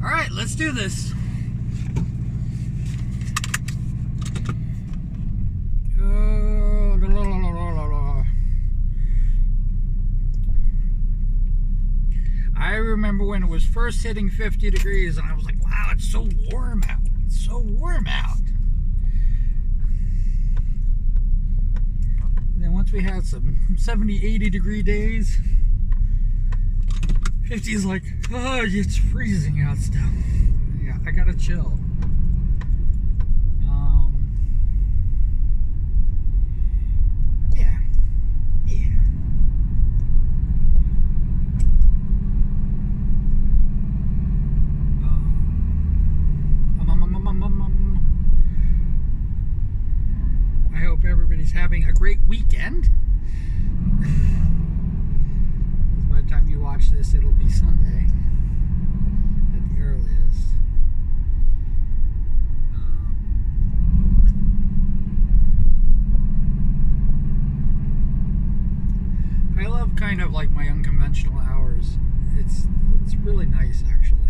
All right, let's do this. I remember when it was first hitting 50 degrees and I was like, wow, it's so warm out. It's so warm out. And then once we had some 70, 80 degree days, 50 is like, oh, it's freezing out still. Yeah, I gotta chill. I hope everybody's having a great weekend. By the time you watch this, it'll be Sunday at the earliest. I love kind of like my unconventional hours. It's really nice, actually.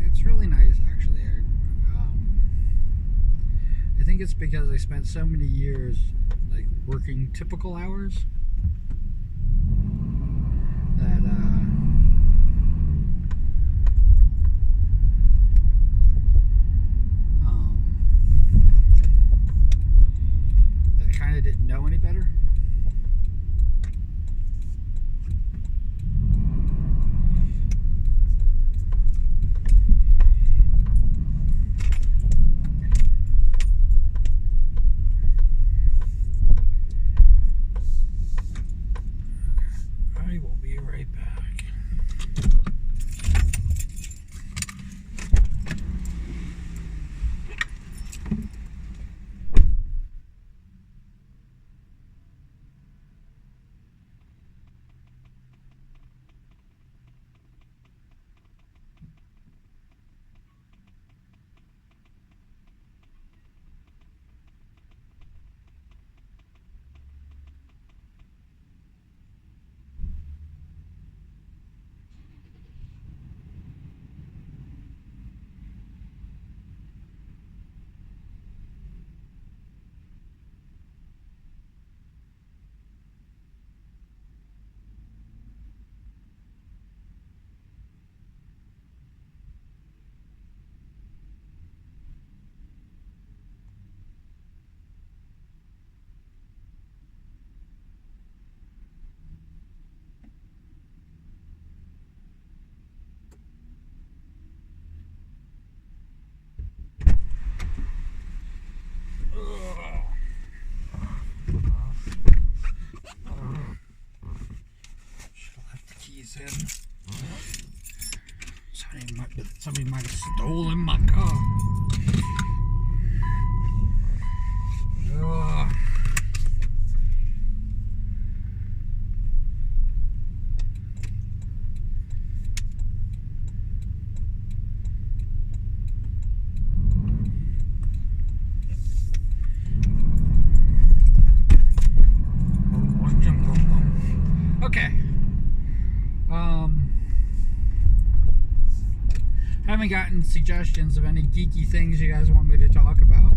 It's really nice, actually. I think it's because I spent so many years like working typical hours that that I kind of didn't know any better. I will be right back. In. Somebody might have stolen my car. Okay. Haven't gotten suggestions of any geeky things you guys want me to talk about,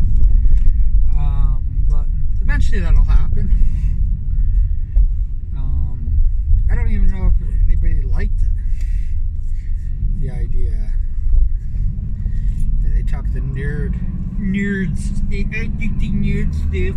but eventually that'll happen. I don't even know if anybody liked it, the idea that they talk the nerds, I think the nerd stuff.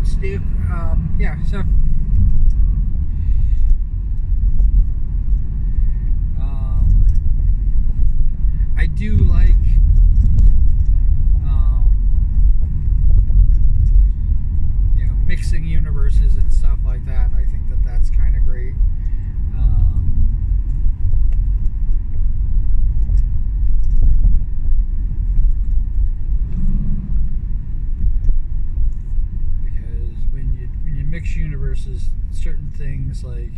Stuff. Yeah, so do like mixing universes and stuff like that. I think that that's kind of great. Because when you mix universes, certain things like,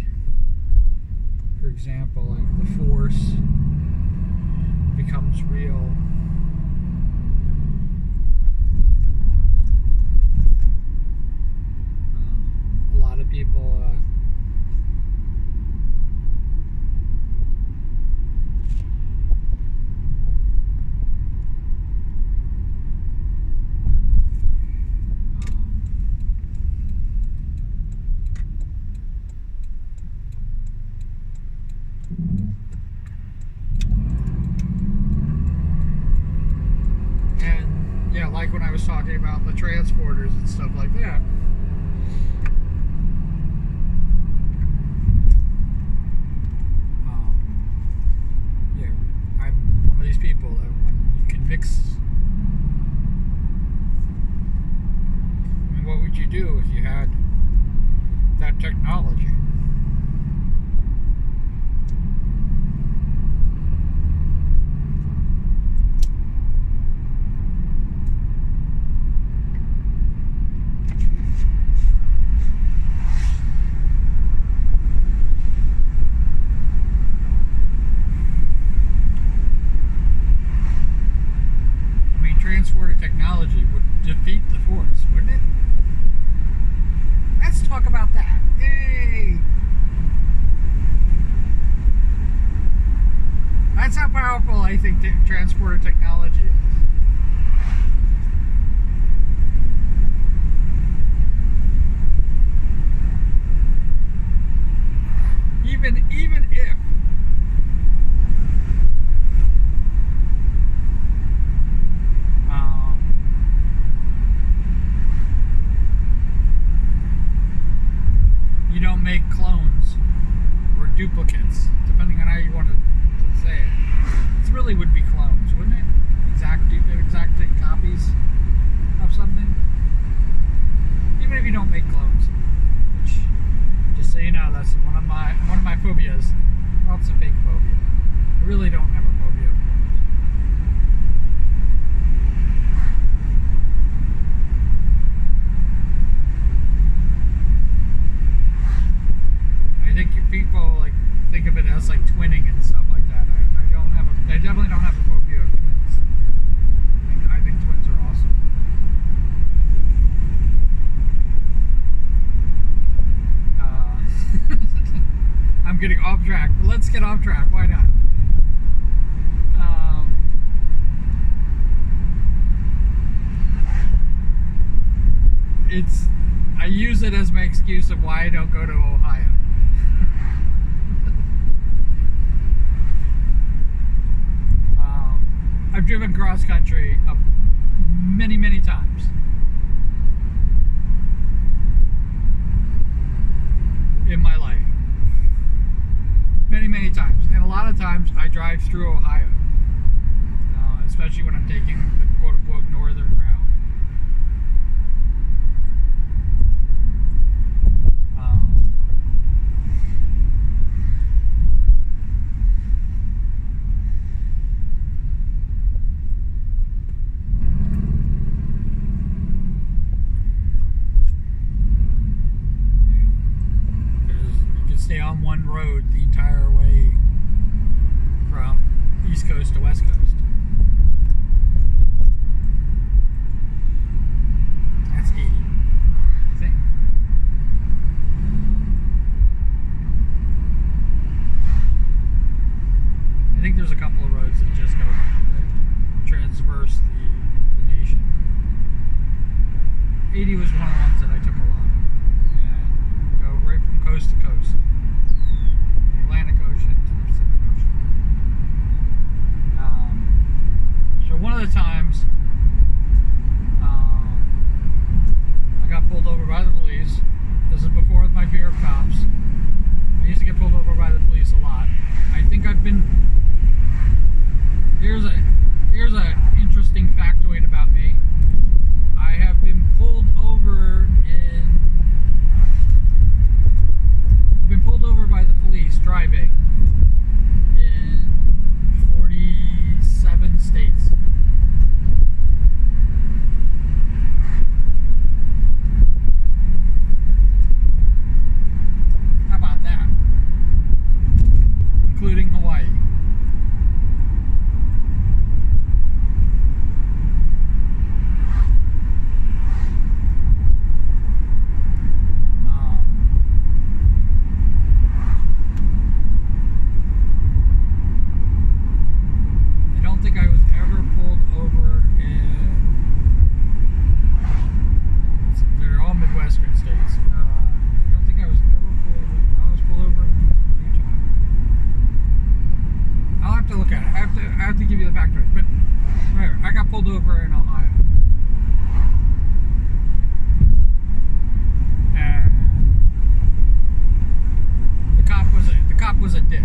for example, like the Force becomes real. A lot of people and yeah, like when I was talking about the transporters and stuff like that. These people that when you can mix, I mean, what would you do if you had that technology? Transporter technology would defeat the Force, wouldn't it? Let's talk about that. Yay! That's how powerful I think transporter technology is. Even if you don't make clones or duplicates, depending on how you want to say it. It really would be clones, wouldn't it? Exact copies of something. Even if you don't make clones, which, just so you know, that's one of my phobias. Well, it's a fake phobia. I really don't have a phobia of clones. I think people like think of it as like twinning and stuff like that. I definitely don't have a phobia of twins. I think twins are awesome. I'm getting off track, but let's get off track. Why not? I use it as my excuse of why I don't go to Ohio. I've driven cross country many, many times. In my life. Many, many times. And a lot of times I drive through Ohio. Especially when I'm taking the quote-unquote northern route. Stay on one road the entire way from East Coast to West Coast. That's 80, I think. I think there's a couple of roads that just go that transverse the nation. 80 was one of the ones that I took a lot of, and go right from coast to coast. Atlantic Ocean to the Pacific Ocean. So one of the times I got pulled over by the police. This is before my fear of cops. I used to get pulled over by the police a lot. I think I've been... Here's a... to look at it. I have to give you the fact right. But whatever. I got pulled over in Ohio. And the cop was a dick.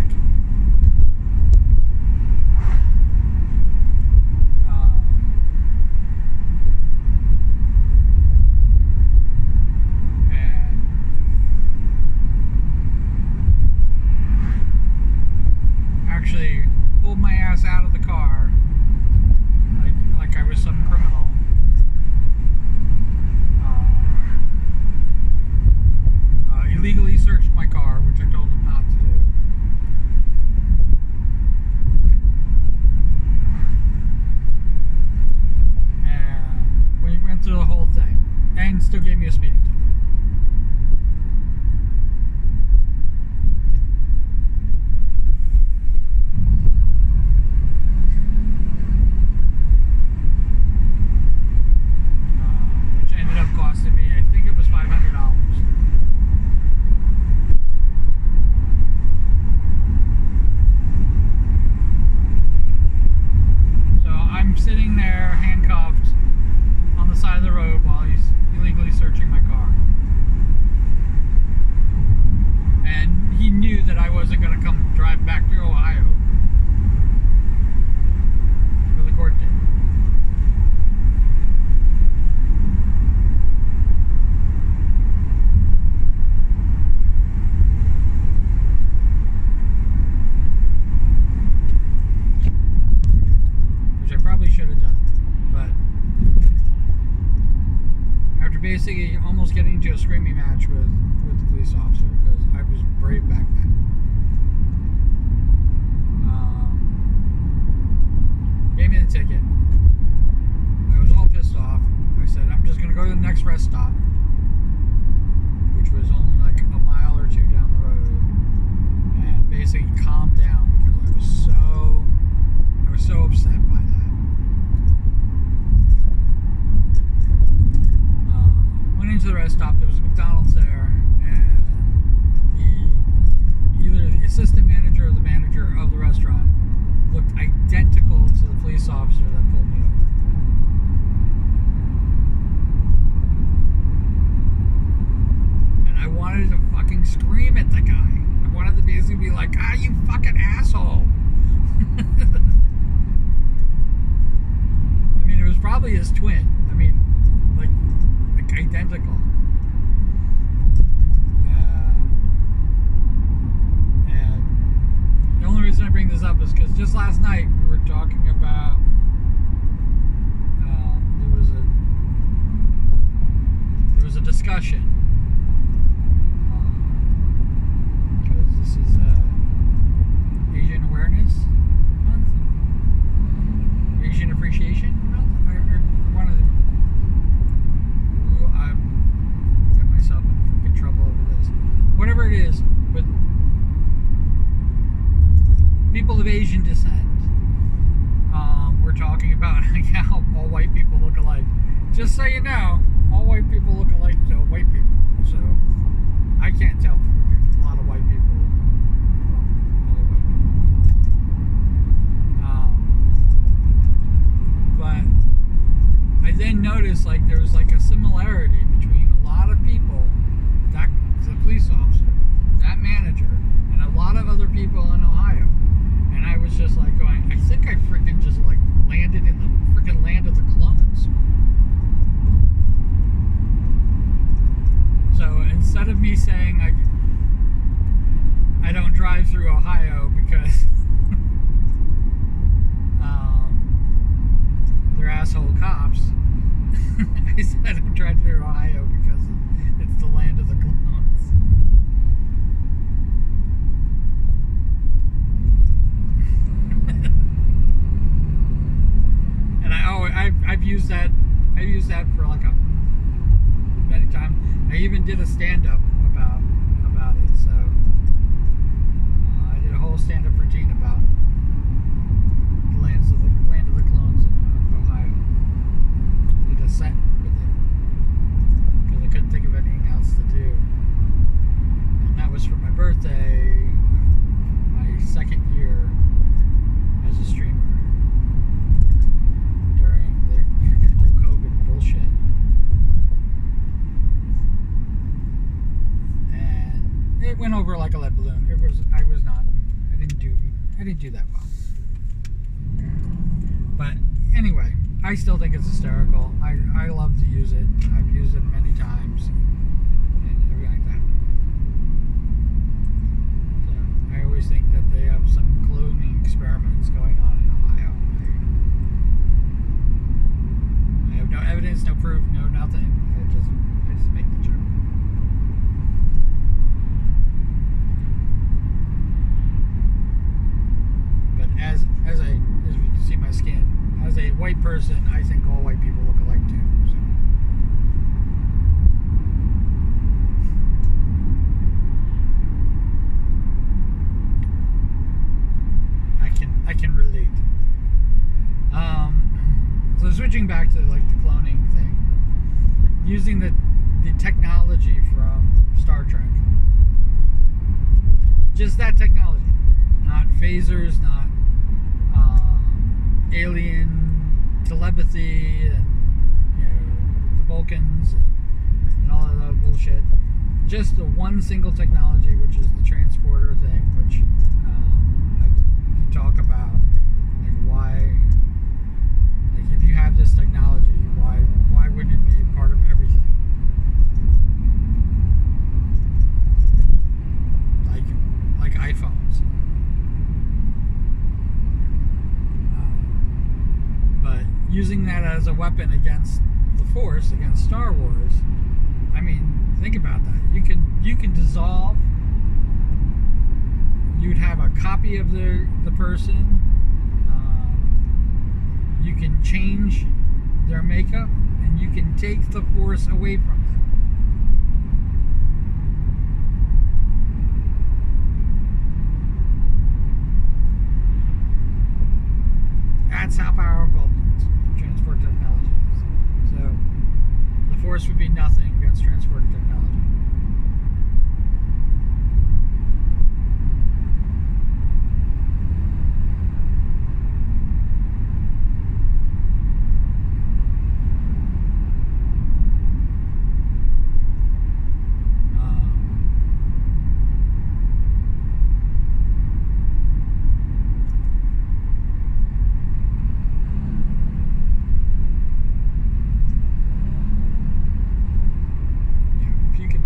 Actually pulled my ass out of the car like I was some criminal. Illegally searched my car, which I told him not to do. And we went through the whole thing and still gave me a speeding ticket. Costing me, I think it was $500. So I'm sitting there handcuffed on the side of the road while he's illegally searching my car. And he knew that I wasn't going to come drive back to Ohio for the court date. Probably should have done, but after basically almost getting into a screaming match with the police officer because I was brave back then, gave me the ticket. I was all pissed off. I said, I'm just going to go to the next rest stop, which was only like a mile or two down the road, and basically calm down because I was so upset by that. Went into the rest stop. There was a McDonald's there, and either the assistant manager or the manager of the restaurant looked identical to the police officer that pulled me over. And I wanted to fucking scream at the guy. I wanted to basically be like, you fucking asshole. I mean, it was probably his twin. I mean, like identical. And the only reason I bring this up is because just last night we were talking about there was a discussion because this is Asian Awareness Month, Asian Appreciation Month, or one of the. I get myself in freaking trouble over this. Whatever it is, but people of Asian descent, we're talking about how all white people look alike. Just so you know, all white people look alike to white people. So I can't tell a lot of white people from other white people. But I then noticed like there was like a similarity between a lot of people, that the police officer, that manager, and a lot of other people in Ohio. And I was just like going, I think I freaking just like landed in the freaking land of the clones. So instead of me saying I don't drive through Ohio because they're asshole cops, I said I don't drive through Ohio because it's the land of the clones. And I've used that for like many times. I even did a stand-up about it. So I did a whole stand-up routine about the land of the clones in Ohio. I did a set with it because I couldn't think of anything else to do. And that was for my birthday, my second year didn't do that well. But anyway, I still think it's hysterical. I love to use it. I've used it many times and everything like that. So I always think that they have some cloning experiments going on in Ohio. I have no evidence, no proof, no nothing. I just make the joke. But as you can see my skin, as a white person, I think all white people look alike too. So. I can relate. So switching back to like the cloning thing, using the technology from Star Trek, just that technology, not phasers, not alien telepathy and the Vulcans and all of that bullshit. Just the one single technology, which is the transporter thing, which I talk about, like why, like if you have this technology, why wouldn't it be a part of everything? Like iPhones. But using that as a weapon against the Force, against Star Wars, I mean, think about that. You can dissolve. You'd have a copy of the person. You can change their makeup, and you can take the Force away from them. That's how powerful transport technology is. So the Force would be nothing against transport technology.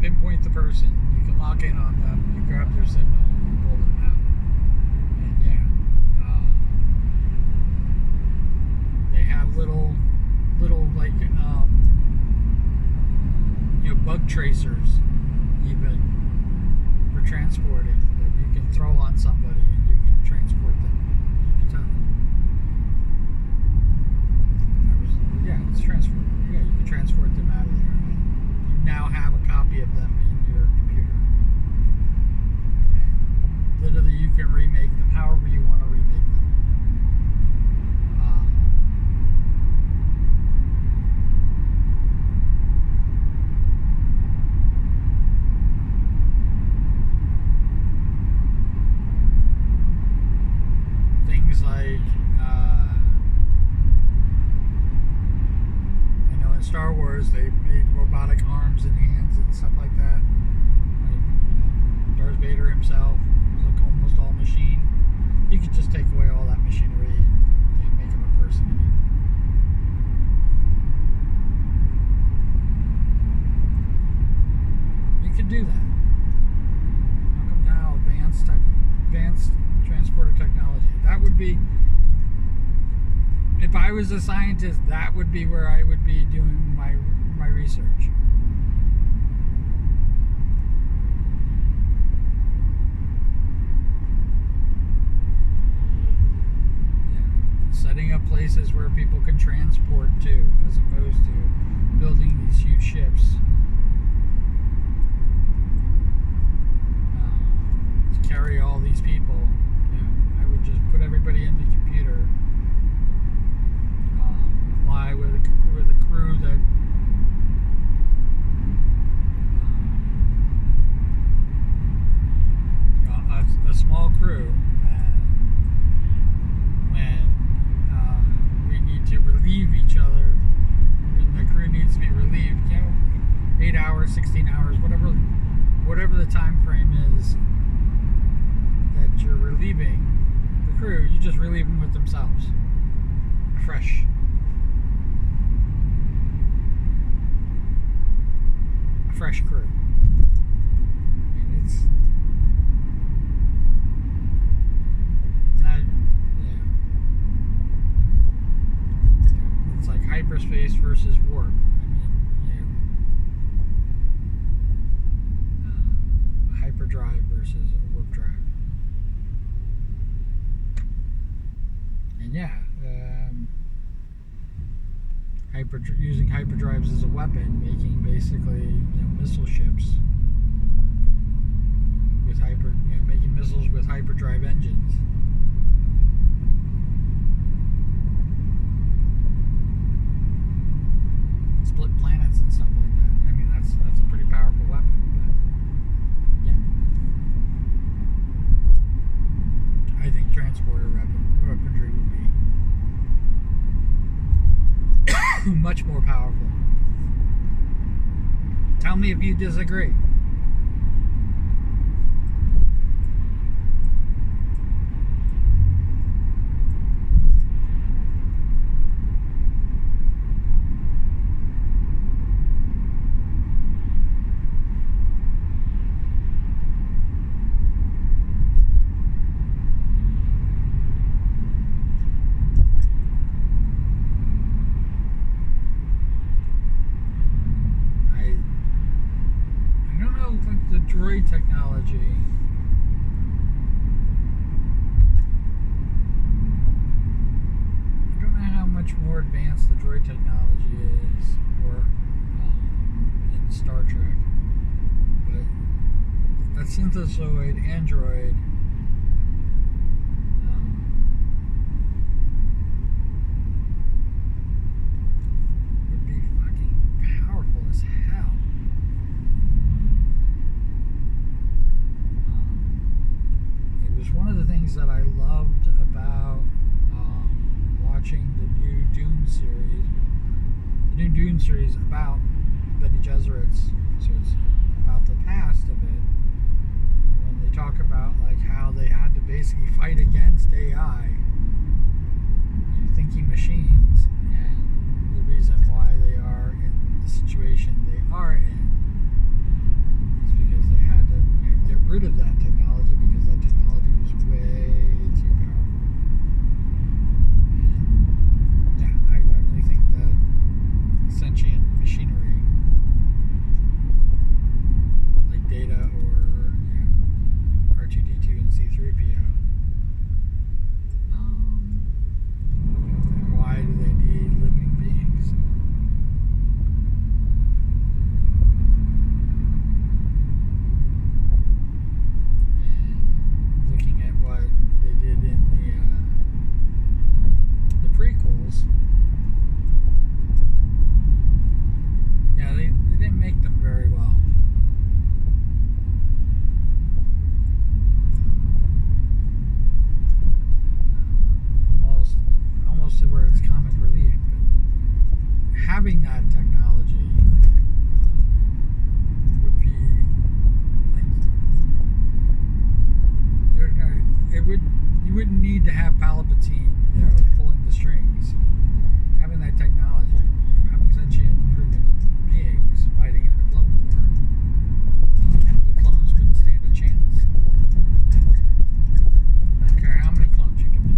Pinpoint the person, you can lock in on them, you grab their signal, and pull them out. And they have little like bug tracers even for transporting that you can throw on somebody and you can transport them. You can tell them. It's transport. Yeah, you can transport them out of there. Now have a copy of them in your computer. And literally you can remake them however you want to remake them. Things like Star Wars, they made robotic arms and hands and stuff like that. Like, Darth Vader himself was like almost all machine. You could just take away all that machinery and make him a person again. You could do that. How come now advanced transporter technology? That would be. If I was a scientist, that would be where I would be doing my research. Yeah. Setting up places where people can transport to, as opposed to building these huge ships to carry all these people. I would just put everybody in the computer. Fly with a crew that a small crew, and when we need to relieve each other, when the crew needs to be relieved, 8 hours, 16 hours, whatever the time frame is that you're relieving the crew, you just relieve them with themselves. Fresh. A fresh crew. And it's not, it's like hyperspace versus warp. Hyperdrive versus a warp drive. And using hyperdrives as a weapon, making basically missile ships with making missiles with hyperdrive engines. Split planets and stuff like that. I mean, that's a pretty powerful weapon. I think transporter weaponry would be much more powerful. Tell me if you disagree. The droid technology I don't know how much more advanced the droid technology is in Star Trek, but a synthesoid android would be fucking powerful as hell. One of the things that I loved about watching the new Dune series about Bene Gesserits, so it's about the past of it, when they talk about like how they had to basically fight against AI, thinking machines, and the reason why they are in the situation they are in is because they had to get rid of that technology because that technology was way too powerful. And I definitely think that sentient machinery like Data or R2D2 and C3PO, why do they need living beings? Prequels, they didn't make them very well. Almost to where it's comic relief, but having that technology would be like you wouldn't need to have Palpatine pulling the strings. Having that technology, having sentient freaking beings fighting in the Clone War, the clones wouldn't stand a chance. I don't care how many clones you can make.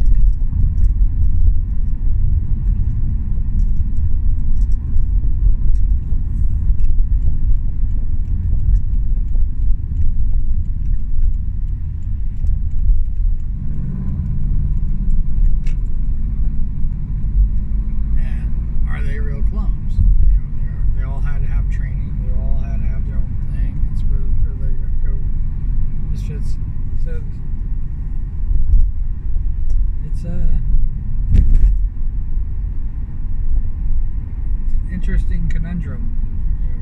It's an interesting conundrum,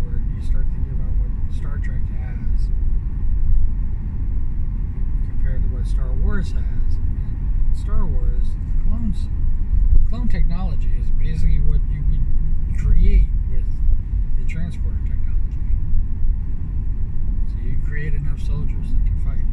where you start thinking about what Star Trek has compared to what Star Wars has. And Star Wars, clone technology is basically what you would create with the transporter technology. So you create enough soldiers that can fight.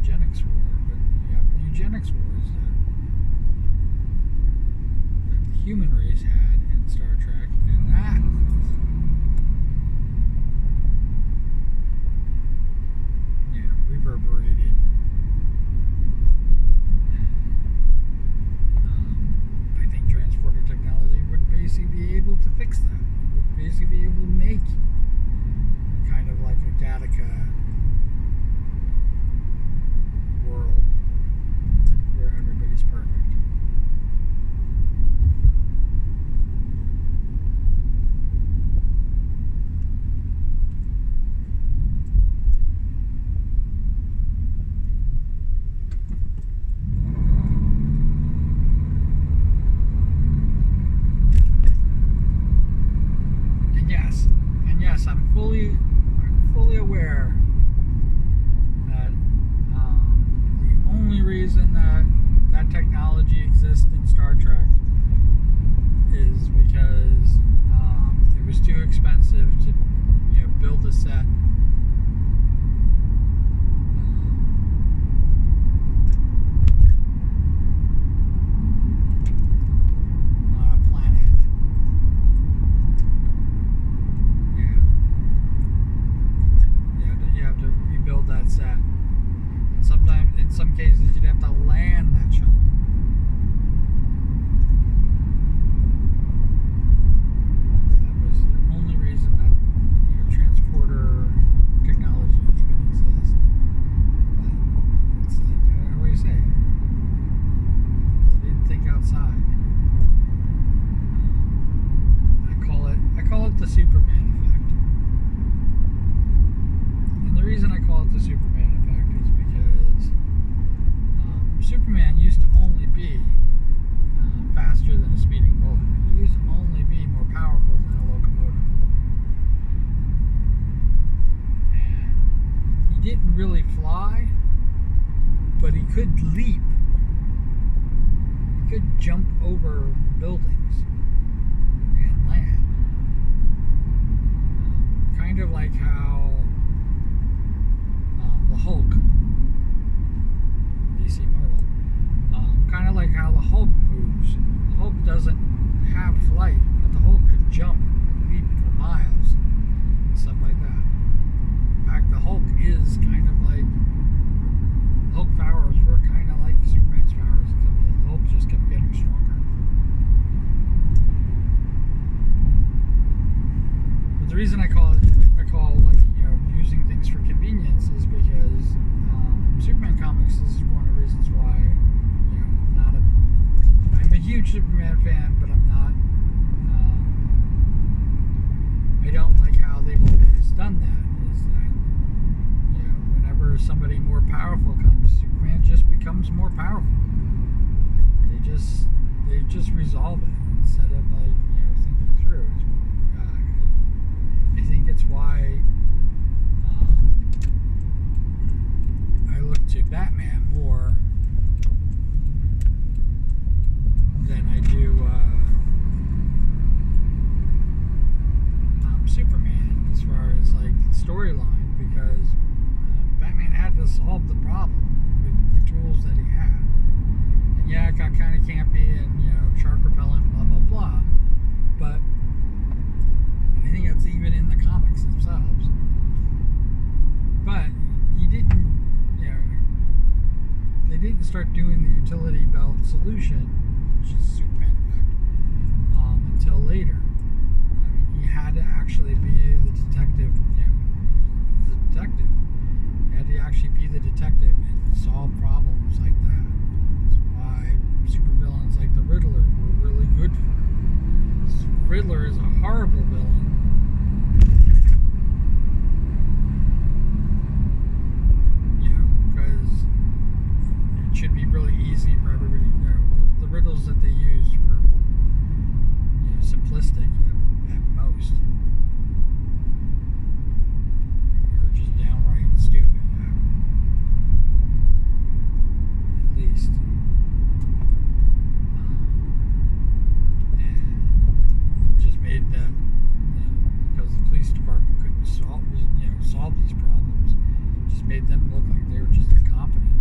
eugenics war, but you have the eugenics wars that the human race had in Star Trek, and that reverberated. I think transporter technology would basically be able to fix that. It would basically be able to make kind of like a Gattaca world where everybody's perfect. I'm fully aware that the only reason that technology exists in Star Trek is because it was too expensive to build a set set. And sometimes, in some cases, you'd have to land that shuttle. That was the only reason that transporter technology even exists. But it's like I always say, they didn't think outside. I call it the Superman effect. The reason I call it the Superman effect is because Superman used to only be faster than a speeding bullet. He used to only be more powerful than a locomotive. And he didn't really fly, but he could leap. He could jump over buildings and land. Kind of like how the Hulk, DC Marvel, kind of like how the Hulk moves. The Hulk doesn't have flight, but the Hulk could jump, leap for miles, and stuff like that. In fact, the Hulk is kind of like, Hulk powers were kind of like Superman's powers, except the Hulk just kept getting stronger. But the reason I call like using things for convenience is because Superman comics is one of the reasons why I'm a huge Superman fan, but I'm not I don't like how they've always done that. Is that whenever somebody more powerful comes, Superman just becomes more powerful. They just resolve it instead of thinking through. I think it's why I look to Batman more than I do Superman as far as like storyline, because Batman had to solve the problem with the tools that he had. And yeah, it got kind of campy and shark repellent, blah blah blah, but I think that's even in the comics themselves. But he didn't, they didn't start doing the utility belt solution, which is Superman effect, until later. I mean, he had to actually be the detective, the detective. He had to actually be the detective and solve problems like that. That's why supervillains like the Riddler were really good for him. Riddler is a horrible villain. It should be really easy for everybody. The riddles that they used were simplistic at most. Or just downright stupid at least. And it just made that because the police department couldn't solve these problems, it just made them look like they were just incompetent.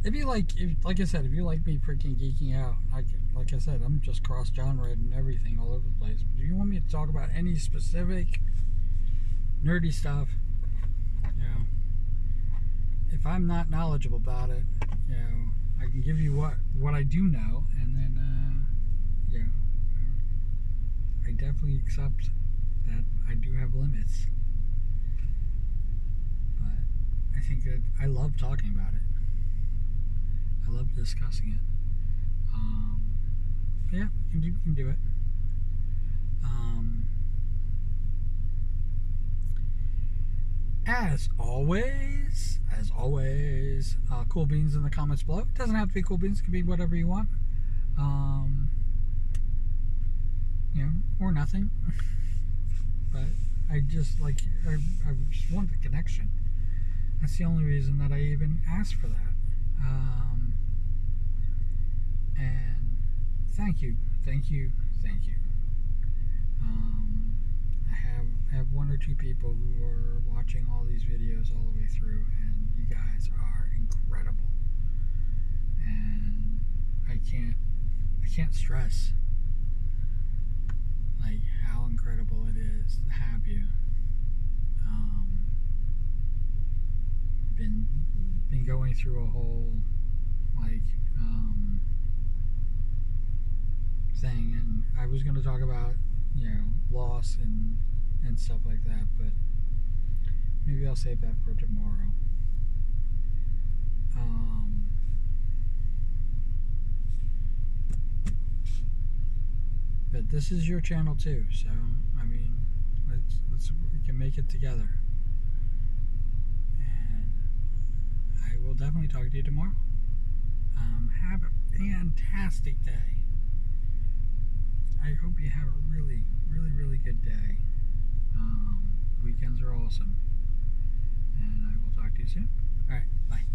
If you like, like I said, if you like me freaking geeking out, like I said, I'm just cross genre and everything all over the place. But if you want me to talk about any specific nerdy stuff, you know, if I'm not knowledgeable about it, you know, I can give you what I do know, and then, you know, I definitely accept that I do have limits. But I think that I love talking about it. I love discussing it. Yeah, we can do it. As always, cool beans in the comments below. It doesn't have to be cool beans; it can be whatever you want. You know, or nothing. But I just like I just want the connection. That's the only reason that I even asked for that. And thank you. I have one or two people who are watching all these videos all the way through, and you guys are incredible. And I can't stress like how incredible it is to have you. Been going through a whole like thing, and I was going to talk about, you know, loss and stuff like that, but maybe I'll save that for tomorrow. But this is your channel too, so I mean, we can make it together, and I will definitely talk to you tomorrow. Have a fantastic day. I hope you have a really, really, really good day. Weekends are awesome, and I will talk to you soon. All right, bye.